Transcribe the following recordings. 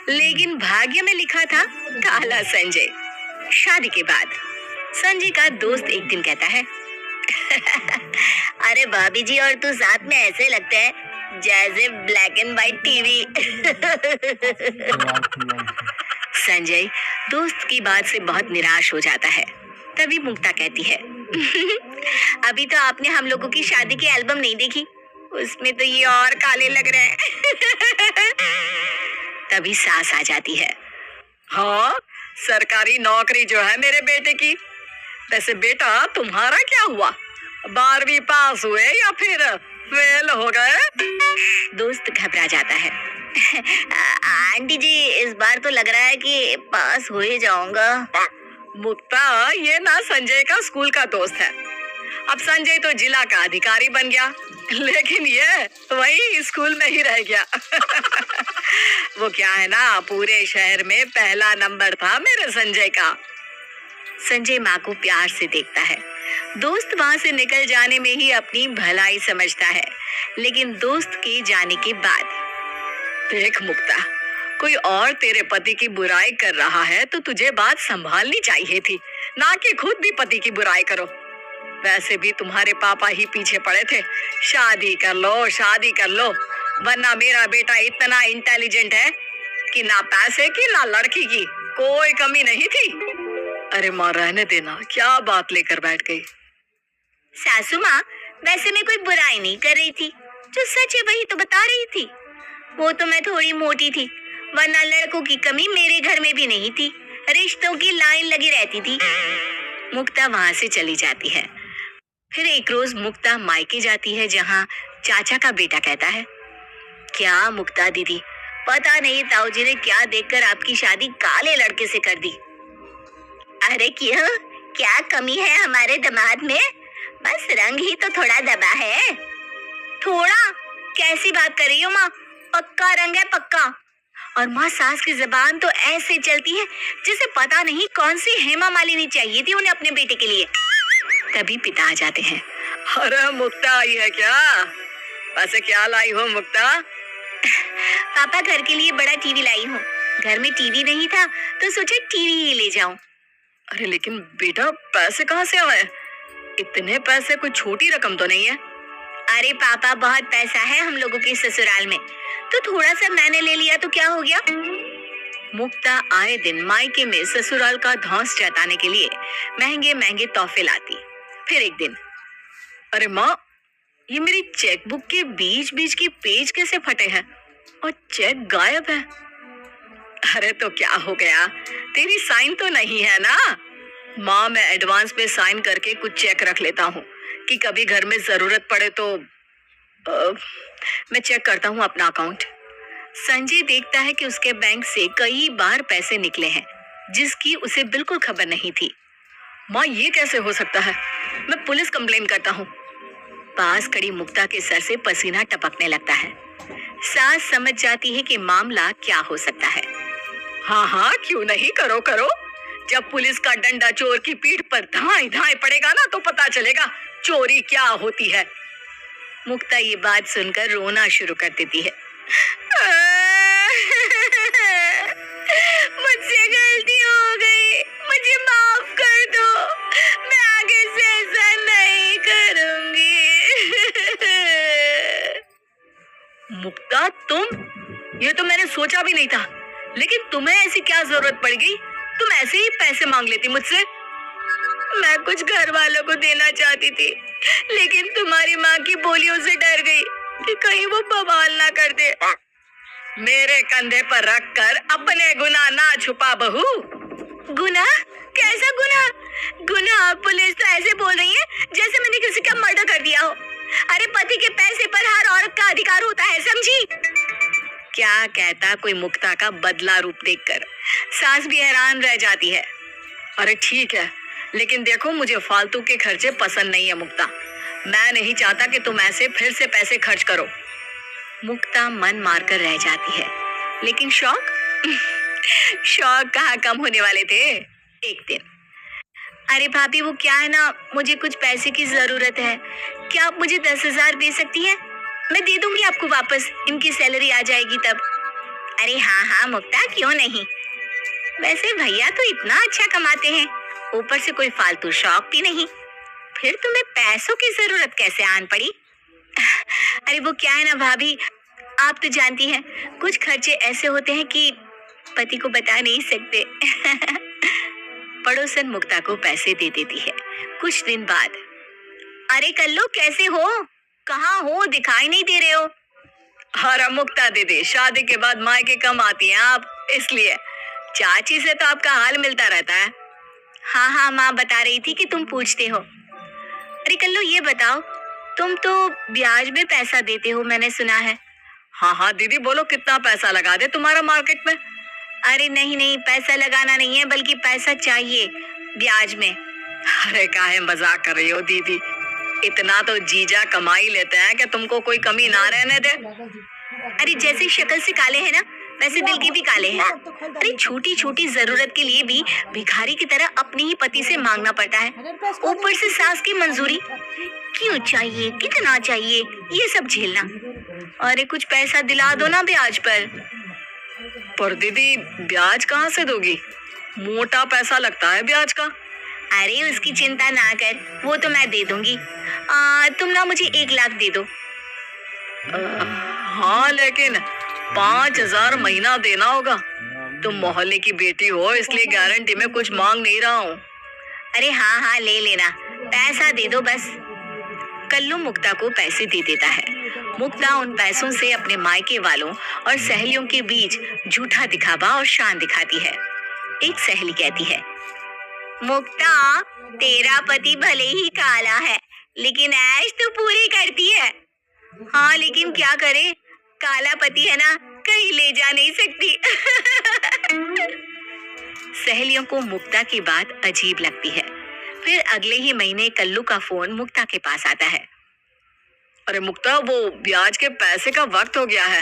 लेकिन भाग्य में लिखा था काला संजय। शादी के बाद संजय का दोस्त एक दिन कहता है, अरे भाभी जी और तू साथ में ऐसे लगते हैं जैसे black and white TV. Sanjay दोस्त की बात से बहुत निराश हो जाता है। तभी मुक्ता कहती है, अभी तो आपने हम लोगों की शादी की एल्बम नहीं देखी, उसमें तो ये और काले लग रहे हैं। तभी सास आ जाती है। हाँ, सरकारी नौकरी जो है मेरे बेटे की। वैसे बेटा तुम्हारा क्या हुआ, 12वीं पास हुए या फिर फेल हो गए? दोस्त घबरा जाता है। आंटी जी इस बार तो लग रहा है कि पास हो ही जाऊंगा। मुक्ता ये ना संजय का स्कूल का दोस्त है। अब संजय तो जिला का अधिकारी बन गया, लेकिन ये वही स्कूल में ही रह गया। वो क्या है ना, पूरे शहर में पहला नंबर था मेरे संजय का। संजय माँ को प्यार से देखता है। दोस्त वहां से निकल जाने में ही अपनी भलाई समझता है, लेकिन दोस्त के जाने के बाद, देख मुक्ता, कोई और तेरे पति की बुराई कर रहा है तो तुझे बात संभालनी चाहिए थी, ना कि खुद भी पति की बुराई करो। वैसे भी तुम्हारे पापा ही पीछे पड़े थे, शादी कर लो शादी कर लो, वरना मेरा बेटा इतना इंटेलिजेंट है कि ना पैसे की ना लड़की की कोई कमी नहीं थी। अरे माँ रहने देना, क्या बात लेकर बैठ गई? सासू माँ, वैसे मैं कोई बुराई नहीं कर रही थी, जो सच है वही तो बता रही थी। वो तो मैं थोड़ी मोटी थी, वरना लड़कों की कमी मेरे घर में भी नहीं थी, रिश्तों की लाइन लगी रहती थी। मुक्ता वहां से चली जाती है। फिर एक रोज मुक्ता मायके जाती है, जहाँ चाचा का बेटा कहता है, क्या मुक्ता दीदी, पता नहीं ताऊ जी ने क्या देखकर आपकी शादी काले लड़के से कर दी। अरे क्यों, क्या कमी है हमारे दामाद में? बस रंग ही तो थोड़ा दबा है। थोड़ा? कैसी बात कर रही हो माँ, पक्का रंग है पक्का। और माँ सास की जुबान तो ऐसे चलती है जिसे पता नहीं कौन सी हेमा मालिनी चाहिए थी उन्हें अपने बेटे के लिए। तभी पिता आ जाते हैं। अरे मुक्ता आई है क्या? वैसे क्या लाई हो मुक्ता? पापा घर के लिए बड़ा टीवी लाई हूँ, घर में टीवी नहीं था तो सोचा टीवी ही ले जाऊं। अरे लेकिन बेटा पैसे कहाँ से आए? इतने पैसे कोई छोटी रकम तो नहीं है। अरे पापा बहुत पैसा है हम लोगों के ससुराल में, तो थोड़ा सा मैंने ले लिया तो क्या हो गया। मुक्ता आए दिन मायके में ससुराल का धौंस जताने के लिए महंगे महंगे तोहफे लाती। फिर एक दिन, अरे माँ, ये मेरी चेकबुक के बीच बीच के पेज कैसे फटे हैं और चेक गायब है? अरे तो क्या हो गया, तेरी साइन तो नहीं है ना? माँ मैं एडवांस में साइन करके कुछ चेक रख लेता हूँ कि कभी घर में जरूरत पड़े तो मैं चेक करता हूँ अपना अकाउंट। संजय देखता है कि उसके बैंक से कई बार पैसे निकले हैं, जिसकी उसे बिल्कुल खबर नहीं थी। माँ ये कैसे हो सकता है, मैं पुलिस कंप्लेन करता हूँ। पास खड़ी मुक्ता के सर से पसीना टपकने लगता है। सास समझ जाती है कि मामला क्या हो सकता है। हाँ हाँ क्यों नहीं, करो करो। जब पुलिस का डंडा चोर की पीठ पर धाए धाए पड़ेगा ना तो पता चलेगा चोरी क्या होती है। मुक्ता ये बात सुनकर रोना शुरू कर देती है। मुझसे गलती हो गई, मुझे माफ कर दो, मैं आगे से ऐसा नहीं करूंगी। मुक्ता तुम, ये तो मैंने सोचा भी नहीं था, लेकिन तुम्हें ऐसी क्या जरूरत पड़ गई? तुम ऐसे ही पैसे मांग लेती मुझसे। मैं कुछ घर वालों को देना चाहती थी, लेकिन तुम्हारी माँ की बोलियों से डर गई कि कहीं वो बवाल ना कर दे। मेरे कंधे पर रखकर अपने गुनाह ना छुपा बहू। गुनाह? कैसा गुनाह? गुनाह? पुलिस तो ऐसे बोल रही है जैसे मैंने किसी का मर्डर कर दिया हो। अरे पति के पैसे पर हर औरत का अधिकार होता है, समझी? क्या कहता कोई मुक्ता का बदला रूप देखकर। सास भी हैरान रह जाती है। अरे ठीक है, लेकिन देखो मुझे फालतू के खर्चे पसंद नहीं है मुक्ता। मैं नहीं चाहता कि तुम ऐसे फिर से पैसे खर्च करो। मुक्ता मन मारकर रह जाती है, लेकिन शौक शौक कहाँ कम होने वाले थे। एक दिन, अरे भाभी वो क्या है ना, मुझे कुछ पैसे की जरूरत है, क्या आप मुझे 10,000 दे सकती हैं? मैं दे दूंगी आपको वापस, इनकी सैलरी आ जाएगी तब। अरे हाँ हाँ मुक्ता, क्यों नहीं। वैसे भैया तो इतना अच्छा कमाते हैं, ऊपर से कोई फालतू शौक भी नहीं। फिर तुम्हें पैसों की जरूरत कैसे आन पड़ी? अरे वो क्या है ना भाभी, आप तो जानती हैं, कुछ खर्चे ऐसे होते हैं कि पति को बता नहीं सकते। पड़ोसन मुक्ता को पैसे दे देती है। कुछ दिन बाद, अरे कल्लू कैसे हो, कहाँ हो, दिखाई नहीं दे रहे हो। अरे मुक्ता दीदी, शादी के बाद मायके कम आती हैं आप, इसलिए चाची से तो आपका हाल मिलता रहता है। हाँ हाँ, माँ बता रही थी कि तुम पूछते हो। अरे कल्लू ये बताओ, तुम तो ब्याज में पैसा देते हो मैंने सुना है। हाँ हाँ दीदी बोलो, कितना पैसा लगा दे तुम्हारा मार्केट में? अरे नहीं नहीं, पैसा लगाना नहीं है, बल्कि पैसा चाहिए ब्याज में। अरे काहे मजाक कर रही हो दीदी, इतना तो जीजा कमाई लेते हैं कि तुमको कोई कमी ना रहने दे। अरे जैसे शक्ल से काले हैं ना, वैसे दिल के भी काले हैं। अरे छोटी छोटी जरूरत के लिए भी भिखारी की तरह अपने ही पति से मांगना पड़ता है, ऊपर से सास की मंजूरी, क्यों चाहिए, कितना चाहिए, ये सब झेलना। अरे कुछ पैसा दिला दो ना ब्याज पर दीदी ब्याज कहाँ से दोगी? मोटा पैसा लगता है ब्याज का। अरे उसकी चिंता ना कर, वो तो मैं दे दूंगी। तुम ना मुझे 1 लाख दे दो। हाँ लेकिन 5,000 महीना देना होगा। तुम मोहल्ले की बेटी हो, इसलिए गारंटी में कुछ मांग नहीं रहा हूँ। अरे हाँ हाँ ले लेना, पैसा दे दो बस। कल्लू मुक्ता को पैसे दे देता है। मुक्ता उन पैसों से अपने मायके वालों और सहेलियों के बीच झूठा दिखावा और शान दिखाती है। एक सहेली कहती है, मुक्ता तेरा पति भले ही काला है, लेकिन ऐश तो पूरी करती है। हाँ लेकिन क्या करे, काला पति है ना, कहीं ले जा नहीं सकती। सहेलियों को मुक्ता की बात अजीब लगती है। फिर अगले ही महीने कल्लू का फोन मुक्ता के पास आता है। अरे मुक्ता, वो ब्याज के पैसे का वक्त हो गया है।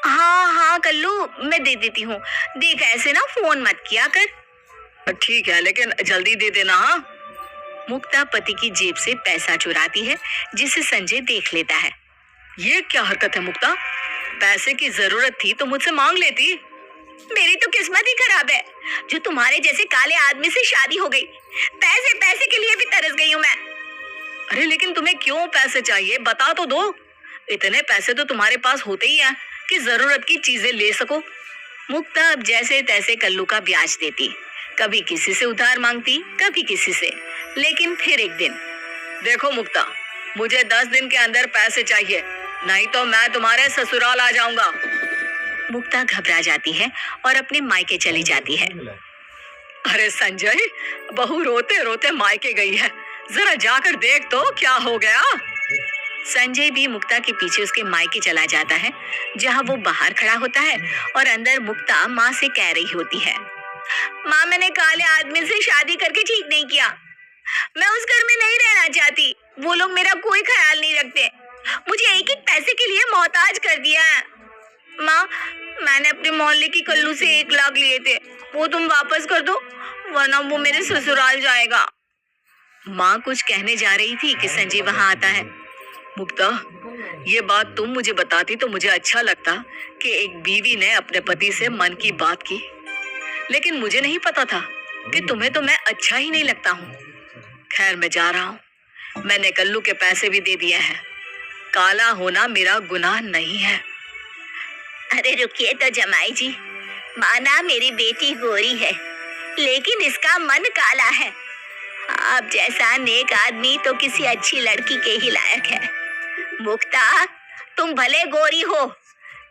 हाँ हाँ कल्लू, मैं दे देती हूँ, देख ऐसे ना फोन मत किया कर। ठीक है, लेकिन जल्दी दे देना। हाँ। मुक्ता पति की जेब से पैसा चुराती है, जिसे संजय देख लेता है। ये क्या हरकत है मुक्ता, पैसे की जरूरत थी तो मुझसे मांग लेती। मेरी तो किस्मत ही खराब है, जो तुम्हारे जैसे काले आदमी से शादी हो गई। पैसे पैसे के लिए भी तरस गई हूँ मैं। अरे लेकिन तुम्हें क्यों पैसे चाहिए, बता तो दो। इतने पैसे तो तुम्हारे पास होते ही हैं कि जरूरत की चीजें ले सको। मुक्ता अब जैसे तैसे कल्लू का ब्याज देती, कभी किसी से उधार मांगती, कभी किसी से। लेकिन फिर एक दिन, देखो मुक्ता, मुझे 10 दिन के अंदर पैसे चाहिए, नहीं तो मैं तुम्हारे ससुराल आ जाऊंगा। मुक्ता घबरा जाती है और अपने मायके चली जाती है। अरे संजय, बहू रोते रोते मायके गई है, जरा जाकर देख तो क्या हो गया। संजय भी मुक्ता के पीछे उसके मायके चला जाता है, जहाँ वो बाहर खड़ा होता है और अंदर मुक्ता माँ से कह रही होती है, माँ मैंने काले आदमी से शादी करके ठीक नहीं किया, मैं उस घर में नहीं रहना चाहती, वो लोग मेरा कोई ख्याल नहीं रखते, मुझे एक एक पैसे के लिए मोहताज कर दिया है। माँ मैंने अपने मोहल्ले की कल्लू से 1 लाख लिए थे, वो तुम वापस कर दो, वरना वो मेरे ससुराल जाएगा। माँ कुछ कहने जा रही थी कि संजय वहां आता है। मुक्ता, ये बात तुम मुझे बताती तो मुझे अच्छा लगता कि एक बीवी ने अपने पति से मन की बात की, लेकिन मुझे नहीं पता था कि तुम्हें तो मैं अच्छा ही नहीं लगता हूँ। खैर मैं जा रहा हूँ, मैंने कल्लू के पैसे भी दे दिए हैं, काला होना मेरा गुनाह नहीं है। अरे रुकिए तो जमाई जी, माना मेरी बेटी गोरी है, लेकिन इसका मन काला है। आप जैसा नेक आदमी तो किसी अच्छी लड़की के ही लायक है। मुक्ता तुम भले गोरी हो,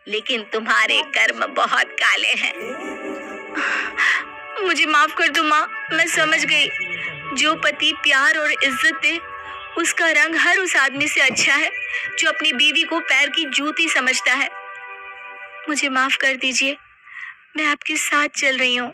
लेकिन तुम्हारे कर्म बहुत काले हैं। मुझे माफ कर दो माँ, मैं समझ गई, जो पति प्यार और इज्जत दे उसका रंग हर उस आदमी से अच्छा है जो अपनी बीवी को पैर की जूती समझता है। मुझे माफ कर दीजिए, मैं आपके साथ चल रही हूँ।